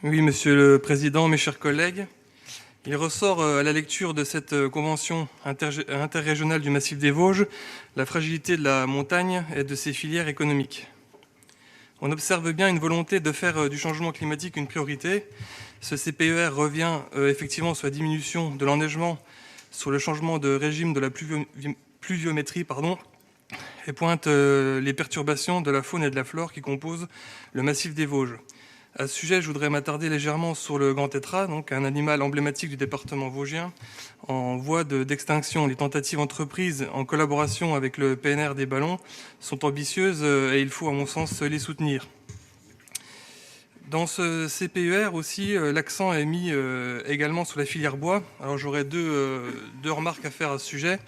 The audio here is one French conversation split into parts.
Oui, Monsieur le Président, mes chers collègues, il ressort à la lecture de cette convention interrégionale du Massif des Vosges la fragilité de la montagne et de ses filières économiques. On observe bien une volonté de faire du changement climatique une priorité. Ce CPER revient effectivement sur la diminution de l'enneigement, sur le changement de régime de la pluviométrie, et pointe les perturbations de la faune et de la flore qui composent le Massif des Vosges. À ce sujet, je voudrais m'attarder légèrement sur le grand tétras, donc un animal emblématique du département vosgien, en voie d'extinction. Les tentatives entreprises en collaboration avec le PNR des Ballons sont ambitieuses et il faut, à mon sens, les soutenir. Dans ce CPER aussi, l'accent est mis également sur la filière bois. Alors j'aurais deux remarques à faire à ce sujet.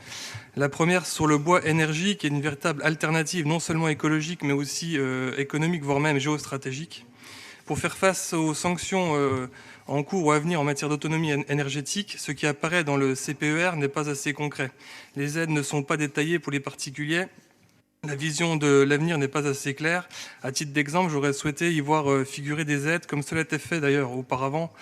La première sur le bois énergie, qui est une véritable alternative non seulement écologique, mais aussi économique, voire même géostratégique. Pour faire face aux sanctions en cours ou à venir en matière d'autonomie énergétique, ce qui apparaît dans le CPER n'est pas assez concret. Les aides ne sont pas détaillées pour les particuliers. La vision de l'avenir n'est pas assez claire. À titre d'exemple, j'aurais souhaité y voir figurer des aides, comme cela était fait d'ailleurs auparavant,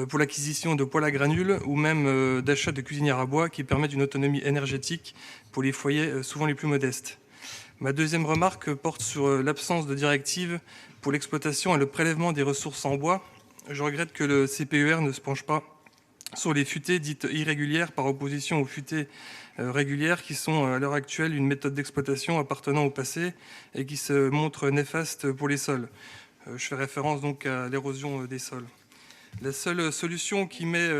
pour l'acquisition de poêles à granules ou même d'achat de cuisinières à bois qui permettent une autonomie énergétique pour les foyers souvent les plus modestes. Ma deuxième remarque porte sur l'absence de directive pour l'exploitation et le prélèvement des ressources en bois. Je regrette que le CPER ne se penche pas sur les futaies dites irrégulières par opposition aux futaies régulières qui sont à l'heure actuelle une méthode d'exploitation appartenant au passé et qui se montre néfaste pour les sols. Je fais référence donc à l'érosion des sols. La seule solution qui met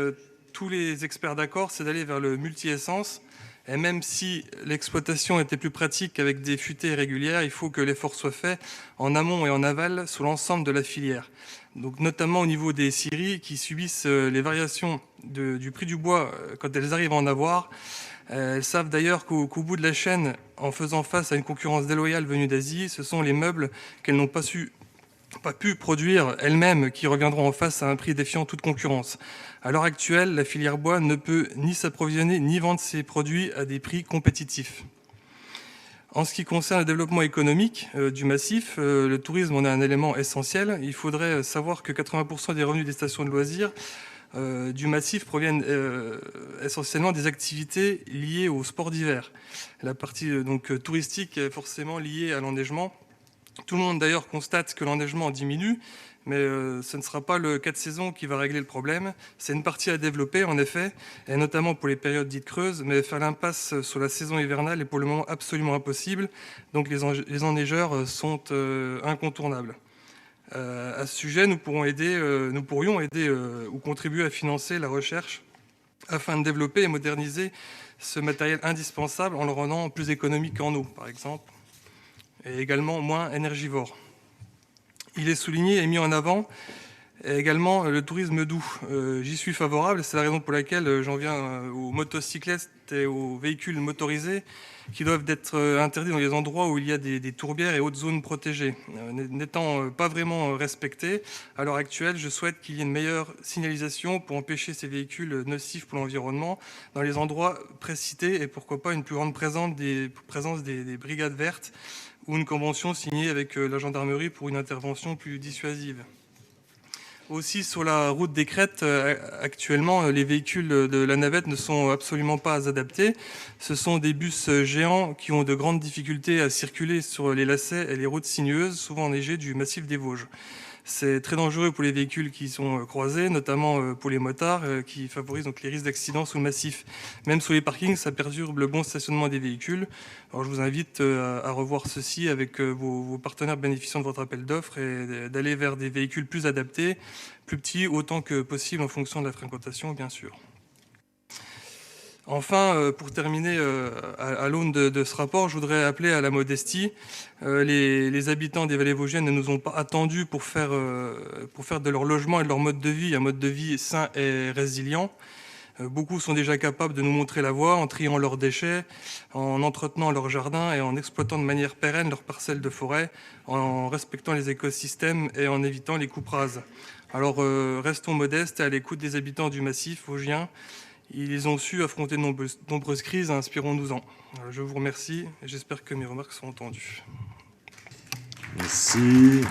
tous les experts d'accord, c'est d'aller vers le multi-essence. Et même si l'exploitation était plus pratique avec des futaies régulières, il faut que l'effort soit fait en amont et en aval sur l'ensemble de la filière. Donc notamment au niveau des scieries qui subissent les variations du prix du bois quand elles arrivent à en avoir. Elles savent d'ailleurs qu'au bout de la chaîne, en faisant face à une concurrence déloyale venue d'Asie, ce sont les meubles qu'elles n'ont pas pu produire elles-mêmes qui reviendront en face à un prix défiant toute concurrence. À l'heure actuelle, la filière bois ne peut ni s'approvisionner ni vendre ses produits à des prix compétitifs. En ce qui concerne le développement économique du massif, le tourisme en est un élément essentiel. Il faudrait savoir que 80% des revenus des stations de loisirs du massif proviennent essentiellement des activités liées au sport d'hiver. La partie touristique est forcément liée à l'enneigement. Tout le monde d'ailleurs constate que l'enneigement diminue, mais ce ne sera pas le cas de saison qui va régler le problème. C'est une partie à développer en effet, et notamment pour les périodes dites creuses, mais faire l'impasse sur la saison hivernale est pour le moment absolument impossible, donc les enneigeurs sont incontournables. À ce sujet, nous pourrions aider ou contribuer à financer la recherche afin de développer et moderniser ce matériel indispensable en le rendant plus économique en eau, par exemple, et également moins énergivore. Il est souligné et mis en avant également le tourisme doux. J'y suis favorable, c'est la raison pour laquelle j'en viens aux motocyclettes et aux véhicules motorisés qui doivent être interdits dans les endroits où il y a des tourbières et autres zones protégées. N'étant pas vraiment respectés, à l'heure actuelle, je souhaite qu'il y ait une meilleure signalisation pour empêcher ces véhicules nocifs pour l'environnement dans les endroits précités et pourquoi pas une plus grande présence des brigades vertes ou une convention signée avec la gendarmerie pour une intervention plus dissuasive. Aussi, sur la route des crêtes, actuellement, les véhicules de la navette ne sont absolument pas adaptés. Ce sont des bus géants qui ont de grandes difficultés à circuler sur les lacets et les routes sinueuses, souvent enneigées du massif des Vosges. C'est très dangereux pour les véhicules qui sont croisés, notamment pour les motards, qui favorisent donc les risques d'accidents sous le massif. Même sur les parkings, ça perturbe le bon stationnement des véhicules. Alors je vous invite à revoir ceci avec vos partenaires bénéficiant de votre appel d'offres et d'aller vers des véhicules plus adaptés, plus petits, autant que possible en fonction de la fréquentation, bien sûr. Enfin, pour terminer, à l'aune de ce rapport, je voudrais appeler à la modestie. Les habitants des vallées vosgiennes ne nous ont pas attendus pour faire de leur logement et de leur mode de vie un mode de vie sain et résilient. Beaucoup sont déjà capables de nous montrer la voie en triant leurs déchets, en entretenant leurs jardins et en exploitant de manière pérenne leurs parcelles de forêt, en respectant les écosystèmes et en évitant les coupes rases. Alors, restons modestes et à l'écoute des habitants du massif vosgien. Ils ont su affronter de nombreuses crises, inspirons-nous-en. Je vous remercie et j'espère que mes remarques sont entendues. Merci.